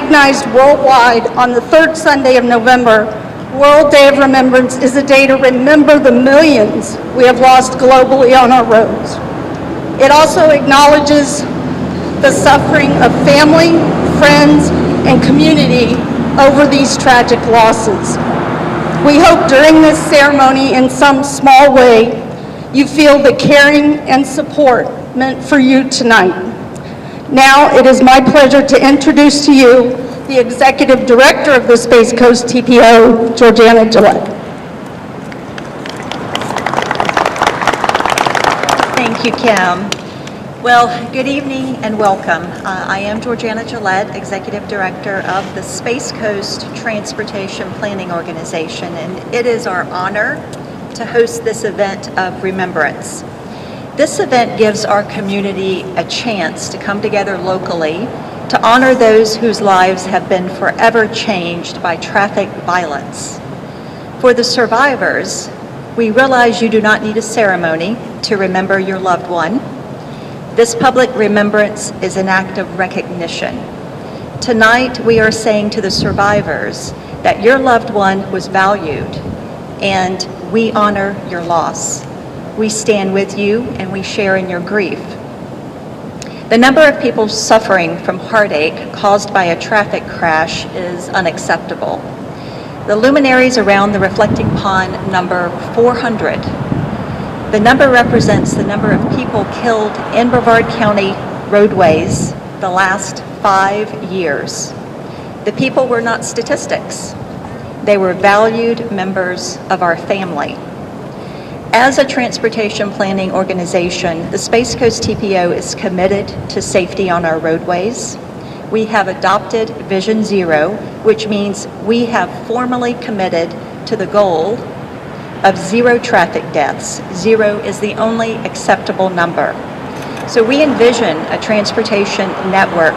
recognized worldwide on the third Sunday of November, World Day of Remembrance is a day to remember the millions we have lost globally on our roads. It also acknowledges the suffering of family, friends, and community over these tragic losses. We hope during this ceremony, in some small way, you feel the caring and support meant for you tonight. Now, it is my pleasure to introduce to you the Executive Director of the Space Coast TPO, Georgiana Gillette. Thank you, Kim. Well, good evening and welcome. I am Georgiana Gillette, Executive Director of the Space Coast Transportation Planning Organization, and it is our honor to host this event of remembrance. This event gives our community a chance to come together locally to honor those whose lives have been forever changed by traffic violence. For the survivors, we realize you do not need a ceremony to remember your loved one. This public remembrance is an act of recognition. Tonight, we are saying to the survivors that your loved one was valued, and we honor your loss. We stand with you and we share in your grief. The number of people suffering from heartache caused by a traffic crash is unacceptable. The luminaries around the reflecting pond number 400. The number represents the number of people killed in Brevard County roadways the last 5 years. The people were not statistics. They were valued members of our family. As a transportation planning organization, the Space Coast TPO is committed to safety on our roadways. We have adopted Vision Zero, which means we have formally committed to the goal of 0 traffic deaths. 0 is the only acceptable number. So we envision a transportation network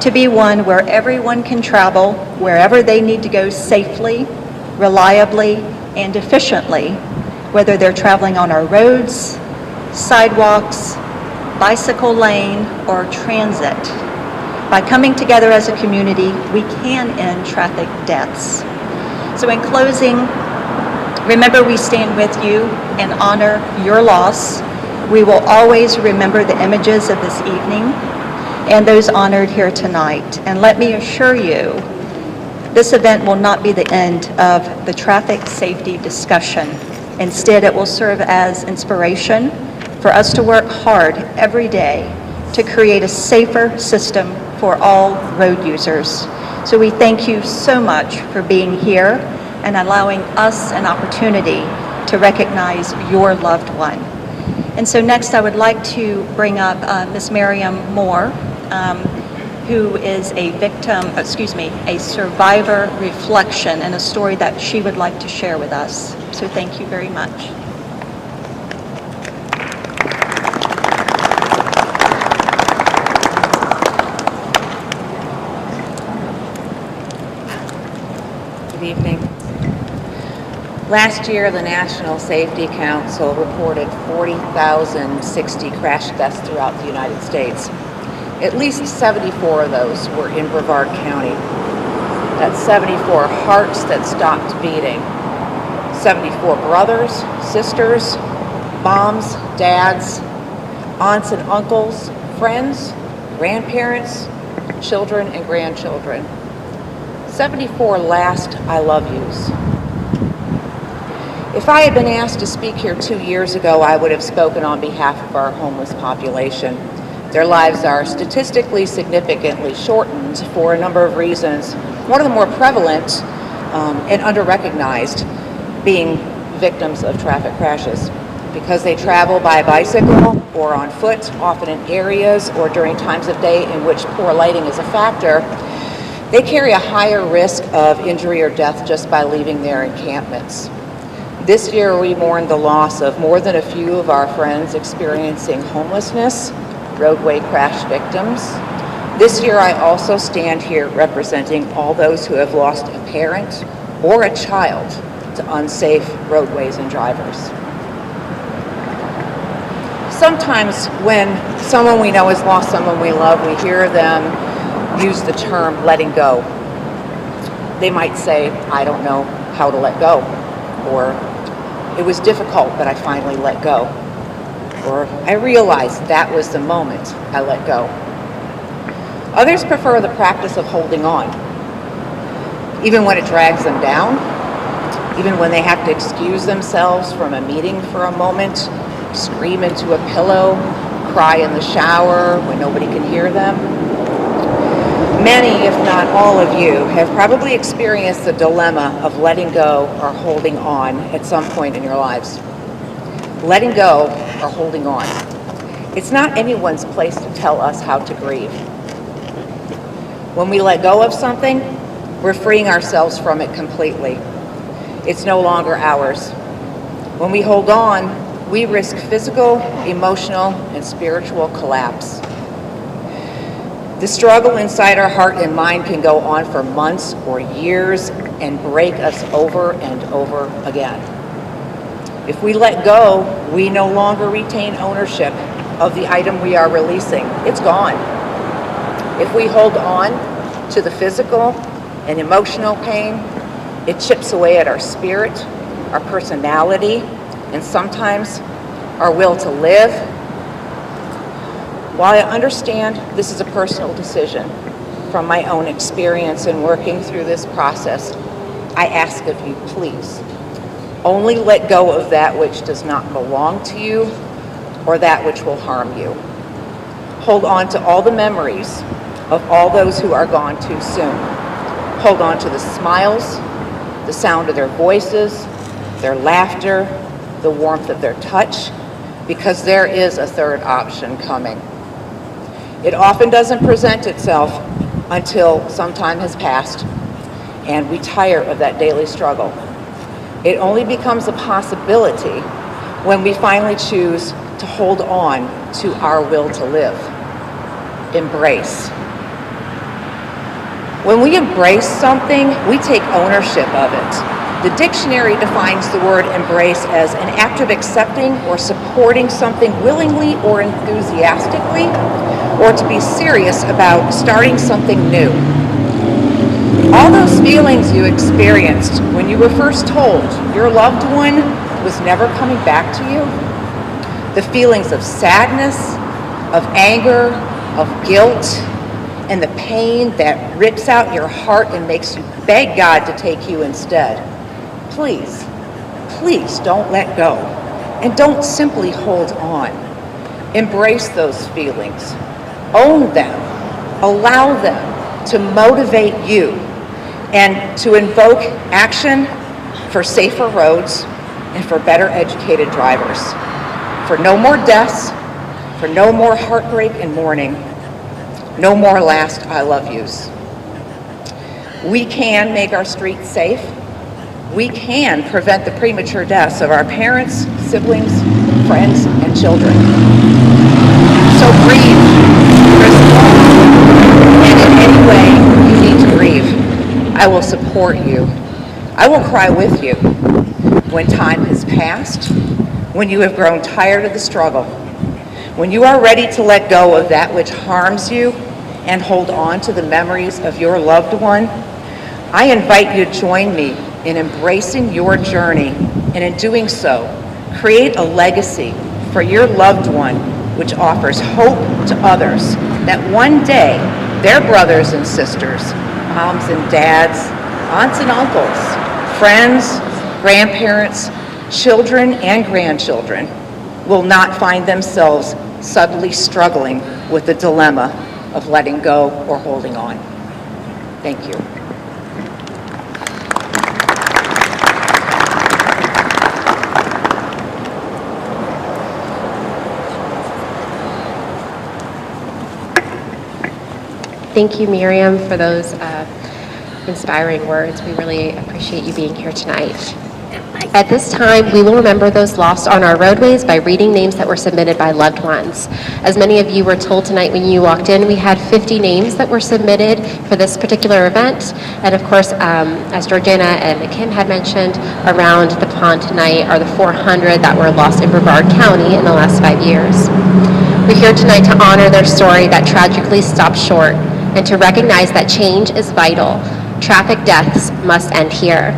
to be one where everyone can travel wherever they need to go safely, reliably, and efficiently, whether they're traveling on our roads, sidewalks, bicycle lane, or transit. By coming together as a community, we can end traffic deaths. So in closing, remember we stand with you and honor your loss. We will always remember the images of this evening and those honored here tonight. And let me assure you, this event will not be the end of the traffic safety discussion. Instead, it will serve as inspiration for us to work hard every day to create a safer system for all road users. So we thank you so much for being here and allowing us an opportunity to recognize your loved one. And so next I would like to bring up Ms. Miriam Moore, who is a survivor reflection and a story that she would like to share with us. So thank you very much. Good evening. Last year, the National Safety Council reported 40,060 crash deaths throughout the United States. At least 74 of those were in Brevard County. That's 74 hearts that stopped beating. 74 brothers, sisters, moms, dads, aunts and uncles, friends, grandparents, children and grandchildren. 74 last I love yous. If I had been asked to speak here 2 years ago, I would have spoken on behalf of our homeless population. Their lives are statistically significantly shortened for a number of reasons. One of the more prevalent and under-recognized being victims of traffic crashes. Because they travel by bicycle or on foot, often in areas or during times of day in which poor lighting is a factor, they carry a higher risk of injury or death just by leaving their encampments. This year we mourn the loss of more than a few of our friends experiencing homelessness, roadway crash victims. This year I also stand here representing all those who have lost a parent or a child to unsafe roadways and drivers. Sometimes when someone we know has lost someone we love, we hear them use the term letting go. They might say, I don't know how to let go, or it was difficult, but I finally let go, or I realized that was the moment I let go. Others prefer the practice of holding on, even when it drags them down, even when they have to excuse themselves from a meeting for a moment, scream into a pillow, cry in the shower when nobody can hear them. Many, if not all of you, have probably experienced the dilemma of letting go or holding on at some point in your lives. Letting go or holding on. It's not anyone's place to tell us how to grieve. When we let go of something, we're freeing ourselves from it completely. It's no longer ours. When we hold on, we risk physical, emotional, and spiritual collapse. The struggle inside our heart and mind can go on for months or years and break us over and over again. If we let go, we no longer retain ownership of the item we are releasing. It's gone. If we hold on to the physical and emotional pain, it chips away at our spirit, our personality, and sometimes our will to live. While I understand this is a personal decision from my own experience in working through this process, I ask of you, please, only let go of that which does not belong to you or that which will harm you. Hold on to all the memories of all those who are gone too soon. Hold on to the smiles, the sound of their voices, their laughter, the warmth of their touch, because there is a third option coming. It often doesn't present itself until some time has passed and we tire of that daily struggle. It only becomes a possibility when we finally choose to hold on to our will to live. Embrace. When we embrace something, we take ownership of it. The dictionary defines the word embrace as an act of accepting or supporting something willingly or enthusiastically, or to be serious about starting something new. All those feelings you experienced when you were first told your loved one was never coming back to you, the feelings of sadness, of anger, of guilt, and the pain that rips out your heart and makes you beg God to take you instead. Please, please don't let go, and don't simply hold on. Embrace those feelings. Own them. Allow them to motivate you and to invoke action for safer roads and for better educated drivers. For no more deaths, for no more heartbreak and mourning, no more last I love yous. We can make our streets safe. We can prevent the premature deaths of our parents, siblings, friends, and children. So grieve. And in any way you need to grieve, I will support you. I will cry with you when time has passed, when you have grown tired of the struggle, when you are ready to let go of that which harms you and hold on to the memories of your loved one. I invite you to join me in embracing your journey, and in doing so, create a legacy for your loved one which offers hope to others that one day their brothers and sisters, moms and dads, aunts and uncles, friends, grandparents, children and grandchildren will not find themselves suddenly struggling with the dilemma of letting go or holding on. Thank you. Thank you, Miriam, for those inspiring words. We really appreciate you being here tonight. At this time, we will remember those lost on our roadways by reading names that were submitted by loved ones. As many of you were told tonight when you walked in, we had 50 names that were submitted for this particular event. And of course, as Georgiana and Kim had mentioned, around the pond tonight are the 400 that were lost in Brevard County in the last 5 years. We're here tonight to honor their story that tragically stopped short and to recognize that change is vital. Traffic deaths must end here.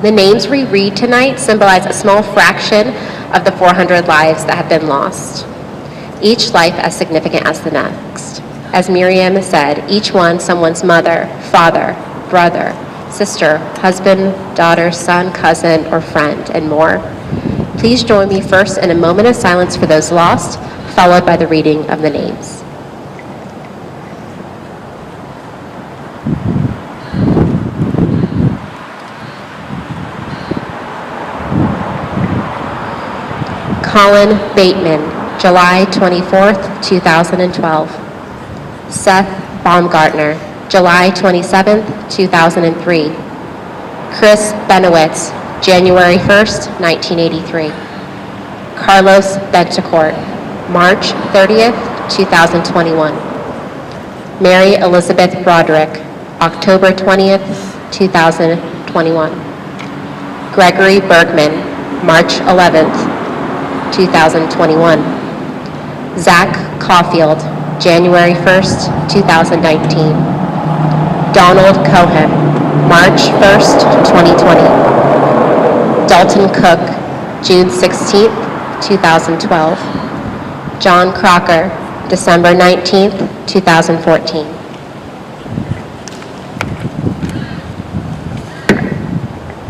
The names we read tonight symbolize a small fraction of the 400 lives that have been lost, each life as significant as the next. As Miriam said, each one someone's mother, father, brother, sister, husband, daughter, son, cousin, or friend, and more. Please join me first in a moment of silence for those lost, followed by the reading of the names. Colin Bateman, July 24th, 2012. Seth Baumgartner, July 27th, 2003. Chris Benowitz, January 1st, 1983. Carlos Bentecourt, March 30th, 2021. Mary Elizabeth Broderick, October 20th, 2021. Gregory Bergman, March 11th, 2021. Zach Caulfield, January 1st, 2019. Donald Cohen, March 1st, 2020. Dalton Cook, June 16th, 2012. John Crocker, December 19th, 2014.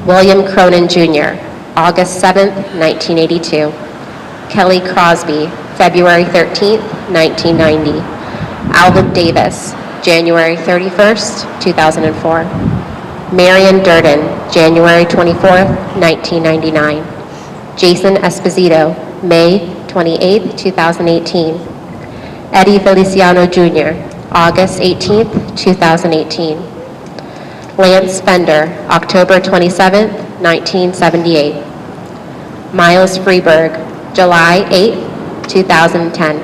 William Cronin Jr., August 7th, 1982. Kelly Crosby, February 13th, 1990. Alvin Davis, January 31st, 2004. Marion Durden, January 24th, 1999. Jason Esposito, May 28th, 2018. Eddie Feliciano Jr., August 18th, 2018. Lance Fender, October 27th, 1978. Miles Freeberg, July 8th, 2010.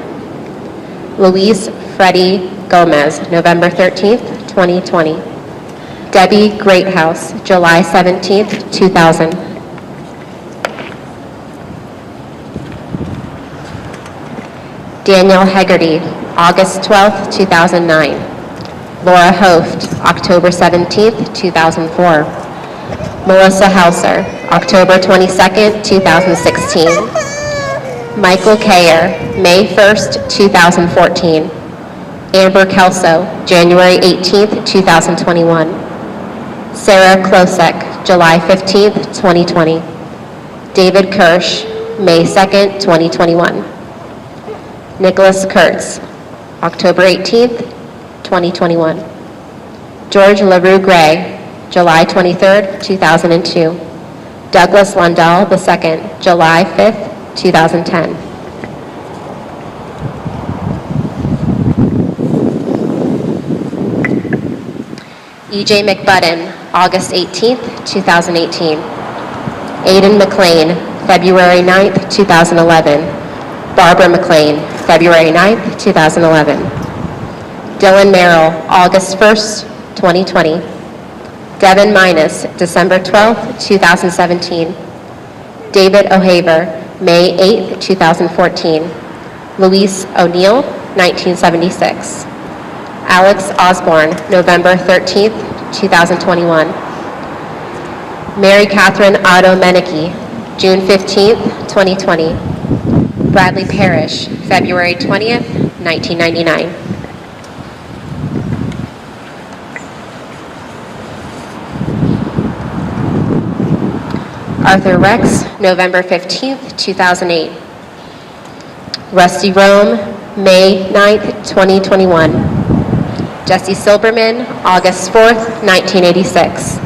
Luis Freddy Gomez, November 13th, 2020. Debbie Greathouse, July 17th, 2000. Daniel Hegarty, August 12th, 2009. Laura Hoft, October 17th, 2004. Melissa Hauser, October 22nd, 2016. Michael Kayer, May 1st, 2014. Amber Kelso, January 18th, 2021. Sarah Klosek, July 15th, 2020. David Kirsch, May 2nd, 2021. Nicholas Kurtz, October 18th, 2021. George LaRue Gray, July 23rd, 2002. Douglas Lundahl II, July 5th, 2010. E.J. McButton, August 18th, 2018. Aidan McLean, February 9th, 2011. Barbara McLean, February 9th, 2011. Dylan Merrill, August 1st, 2020. Devin Minus, December 12th, 2017. David O'Haver, May 8th, 2014. Luis O'Neill, 1976. Alex Osborne, November 13th, 2021. Mary Catherine Otto Menike, June 15th, 2020. Bradley Parrish, February 20th, 1999. Arthur Rex, November 15th, 2008. Rusty Rome, May 9th, 2021. Jesse Silberman, August 4th, 1986.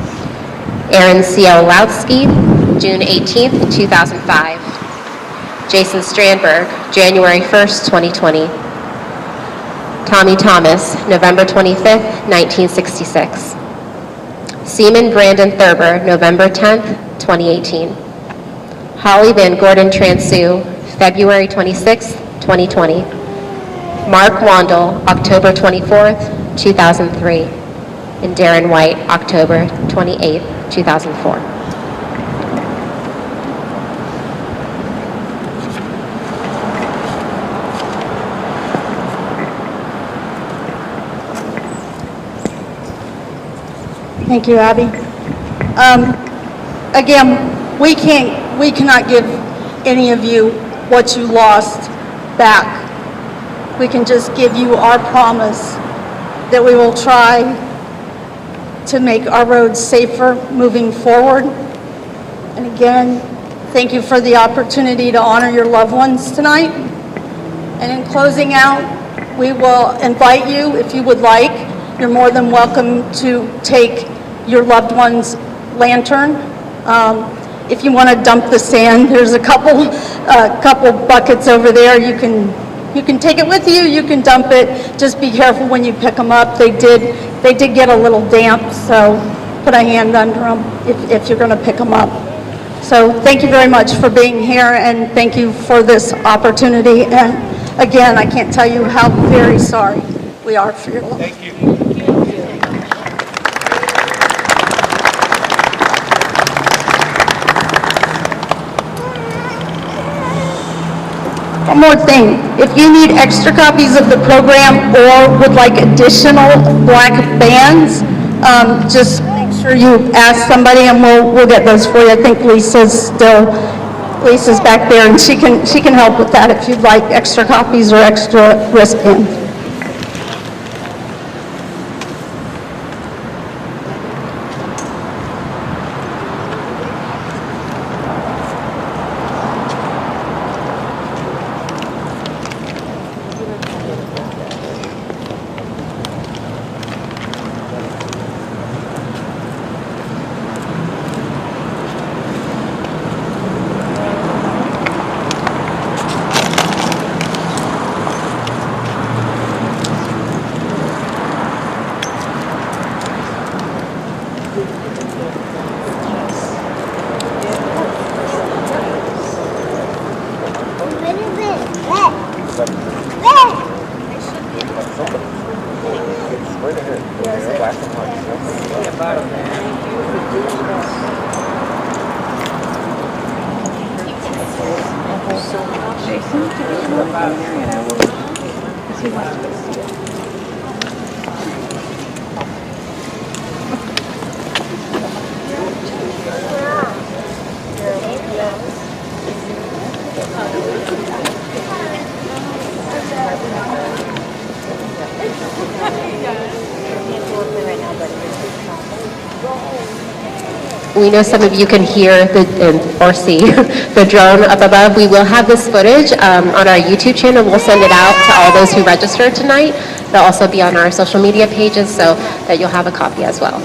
Aaron C.L. Lautsky, June 18th, 2005. Jason Strandberg, January 1st, 2020. Tommy Thomas, November 25th, 1966. Seaman Brandon Thurber, November 10th, 2018. Holly Van Gordon Transu, February 26th, 2020. Mark Wandel, October 24th, 2003. And Darren White, October 28th, 2004. Thank you, Abby. Again, we cannot give any of you what you lost back. We can just give you our promise that we will try to make our roads safer moving forward. And again, thank you for the opportunity to honor your loved ones tonight. And in closing out, we will invite you, if you would like, you're more than welcome to take your loved one's lantern. If you want to dump the sand, there's a couple buckets over there. You can take it with you. You can dump it. Just be careful when you pick them up. They did get a little damp, so put a hand under them if you're going to pick them up. So thank you very much for being here, and thank you for this opportunity. And again, I can't tell you how very sorry we are for your loss. Thank you. One more thing, if you need extra copies of the program or would like additional black bands, just make sure you ask somebody and we'll get those for you. I think Lisa's back there and she can help with that if you'd like extra copies or extra wristbands. We know some of you can hear or see the drone up above. We will have this footage on our YouTube channel. We'll send it out to all those who registered tonight. It'll also be on our social media pages so that you'll have a copy as well.